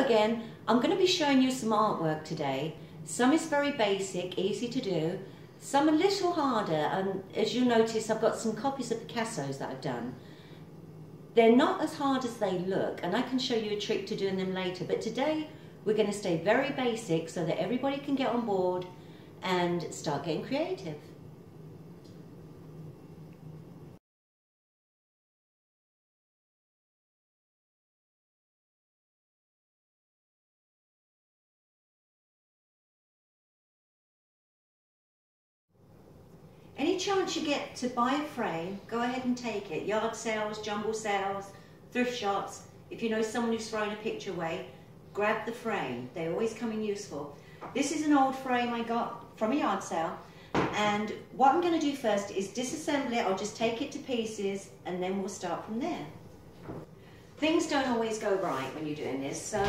Hello again. I'm going to be showing you some artwork today. Some is very basic, easy to do. Some a little harder, and as you'll notice I've got some copies of Picasso's that I've done. They're not as hard as they look, and I can show you a trick to doing them later, but today we're going to stay very basic so that everybody can get on board and start getting creative. Any chance you get to buy a frame, go ahead and take it. Yard sales, jumble sales, thrift shops. If you know someone who's throwing a picture away, grab the frame. They always come in useful. This is an old frame I got from a yard sale. And what I'm going to do first is disassemble it. I'll just take it to pieces and then we'll start from there. Things don't always go right when you're doing this. So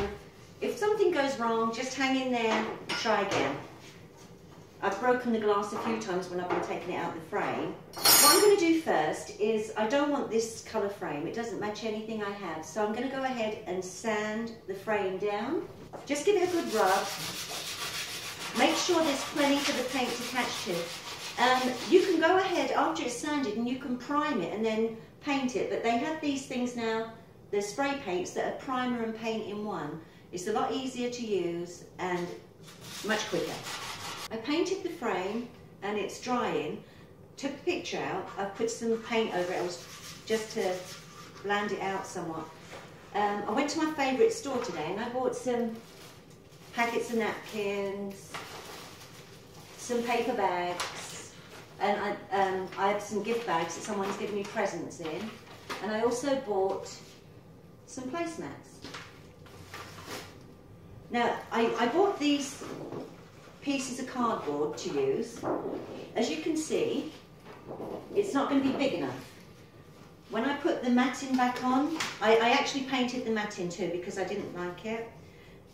if something goes wrong, just hang in there, try again. I've broken the glass a few times when I've been taking it out of the frame. What I'm going to do first is, I don't want this colour frame, it doesn't match anything I have, so I'm going to go ahead and sand the frame down. Just give it a good rub. Make sure there's plenty for the paint to catch to. You can go ahead after it's sanded and you can prime it and then paint it, but they have these things now, the spray paints that are primer and paint in one. It's a lot easier to use and much quicker. I painted the frame and it's drying. Took the picture out. I've put some paint over it. I was just to blend it out somewhat. I went to my favourite store today and I bought some packets of napkins, some paper bags, and I have some gift bags that someone's given me presents in. And I also bought some placemats. Now, I bought these pieces of cardboard to use. As you can see, it's not going to be big enough. When I put the matting back on, I actually painted the matting too because I didn't like it,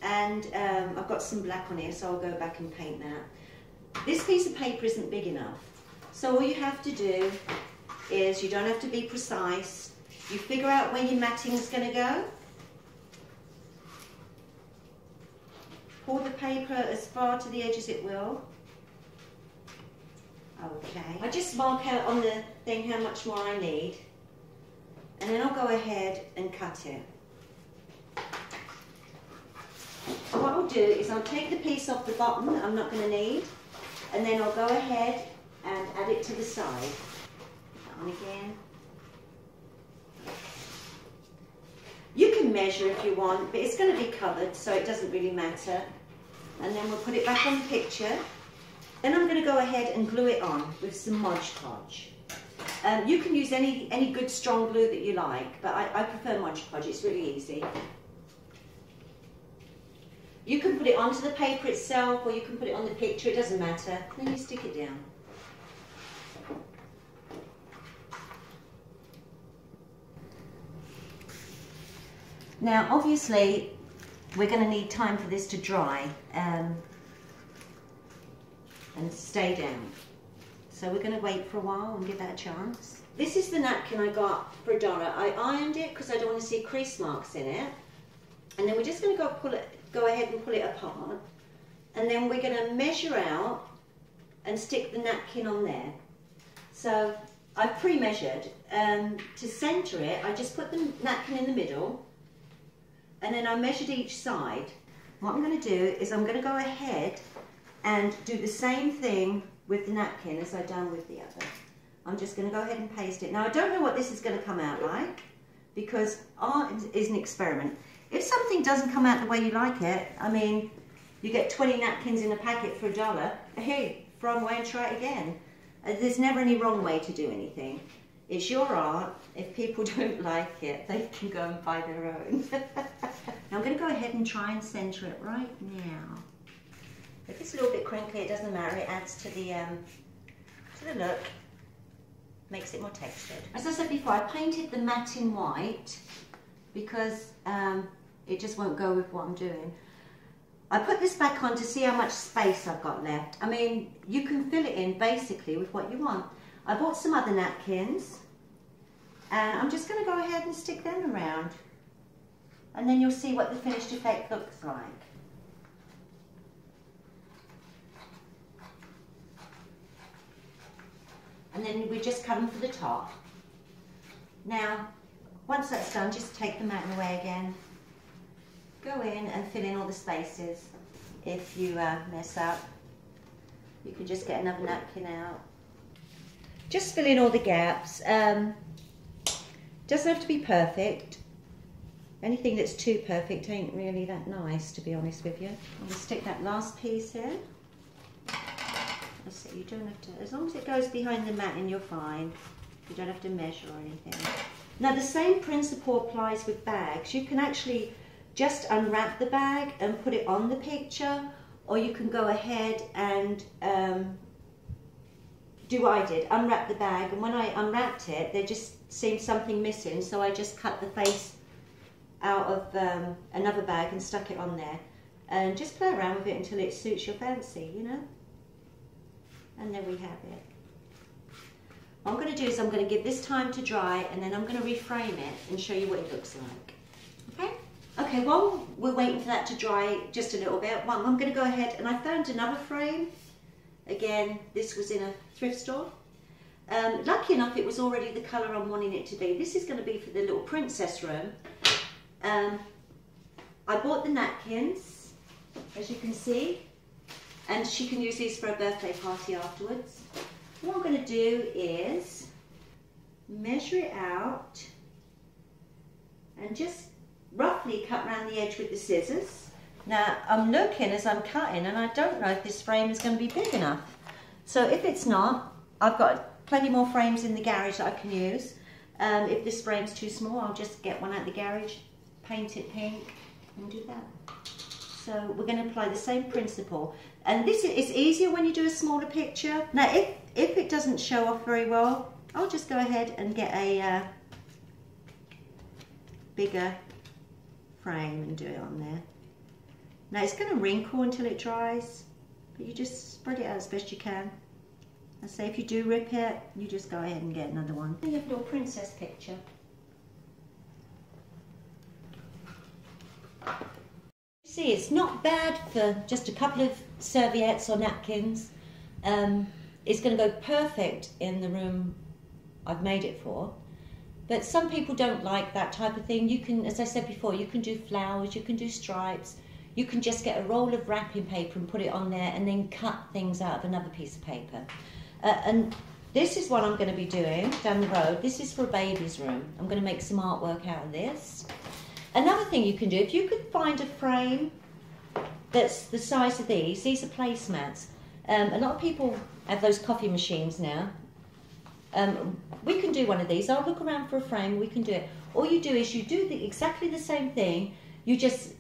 and I've got some black on here, so I'll go back and paint that. This piece of paper isn't big enough, so all you have to do is, you don't have to be precise, you figure out where your matting's going to go. Pull the paper as far to the edge as it will. Okay. I just mark out on the thing how much more I need. And then I'll go ahead and cut it. So what I'll do is I'll take the piece off the bottom that I'm not going to need. And then I'll go ahead and add it to the side. That one again. You can measure if you want, but it's going to be covered, so it doesn't really matter. And then we'll put it back on the picture. Then I'm going to go ahead and glue it on with some Mod Podge. You can use any good strong glue that you like, but I prefer Mod Podge, it's really easy. You can put it onto the paper itself, or you can put it on the picture, it doesn't matter. Then you stick it down. Now, obviously, we're going to need time for this to dry and stay down. So we're going to wait for a while and give that a chance. This is the napkin I got for $1. I ironed it because I don't want to see crease marks in it. And then we're just going to go ahead and pull it apart. And then we're going to measure out and stick the napkin on there. So I've pre-measured. To centre it, I just put the napkin in the middle. And then I measured each side. What I'm going to do is I'm going to go ahead and do the same thing with the napkin as I've done with the other. I'm just going to go ahead and paste it. Now, I don't know what this is going to come out like, because art is an experiment. If something doesn't come out the way you like it, I mean, you get 20 napkins in a packet for $1, hey, throw them away and try it again. There's never any wrong way to do anything. It's your art. If people don't like it, they can go and buy their own. Now I'm going to go ahead and try and centre it right now. If it's a little bit crinkly, it doesn't matter. It adds to the look. Makes it more textured. As I said before, I painted the matte in white because it just won't go with what I'm doing. I put this back on to see how much space I've got left. I mean, you can fill it in basically with what you want. I bought some other napkins and I'm just going to go ahead and stick them around. and then you'll see what the finished effect looks like. And then we just cut them for the top. Now, once that's done, just take the mat away again. Go in and fill in all the spaces. If you mess up, you can just get another napkin out. Just fill in all the gaps. Doesn't have to be perfect. Anything that's too perfect ain't really that nice, to be honest with you. I'm going to stick that last piece in. You don't have to, as long as it goes behind the mat and you're fine. You don't have to measure or anything. Now the same principle applies with bags. You can actually just unwrap the bag and put it on the picture, or you can go ahead and do what I did, unwrap the bag, and when I unwrapped it there just seemed something missing, so I just cut the face out of another bag and stuck it on there, and just play around with it until it suits your fancy, you know. And there we have it. What I'm going to do is I'm going to give this time to dry, and then I'm going to reframe it and show you what it looks like. Okay? Okay, while we're waiting for that to dry just a little bit, I'm going to go ahead, and I found another frame. Again, this was in a thrift store. Lucky enough, it was already the colour I'm wanting it to be. This is going to be for the little princess room. I bought the napkins, as you can see, and she can use these for a birthday party afterwards. What I'm going to do is measure it out and just roughly cut around the edge with the scissors. Now I'm looking as I'm cutting, and I don't know if this frame is going to be big enough. So if it's not, I've got plenty more frames in the garage that I can use. If this frame's too small, I'll just get one out the garage, paint it pink, and do that. So we're going to apply the same principle. And this is easier when you do a smaller picture. Now if it doesn't show off very well, I'll just go ahead and get a bigger frame and do it on there. Now it's going to wrinkle until it dries, but you just spread it out as best you can. And say if you do rip it, you just go ahead and get another one. And you have a little princess picture. See, it's not bad for just a couple of serviettes or napkins. It's going to go perfect in the room I've made it for. But some people don't like that type of thing. You can, as I said before, you can do flowers, you can do stripes. You can just get a roll of wrapping paper and put it on there, and then cut things out of another piece of paper. And this is what I'm going to be doing down the road. This is for a baby's room. I'm going to make some artwork out of this. Another thing you can do, if you could find a frame that's the size of these are placemats. A lot of people have those coffee machines now. We can do one of these. I'll look around for a frame, we can do it. All you do is you do exactly the same thing. You just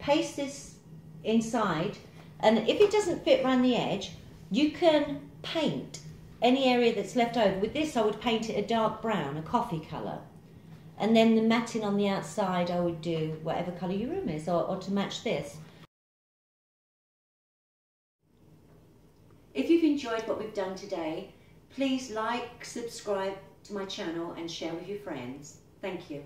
paste this inside, and if it doesn't fit around the edge, you can paint any area that's left over. With this I would paint it a dark brown, a coffee colour. And then the matting on the outside, I would do whatever colour your room is, or to match this. If you've enjoyed what we've done today, please like, subscribe to my channel and share with your friends. Thank you.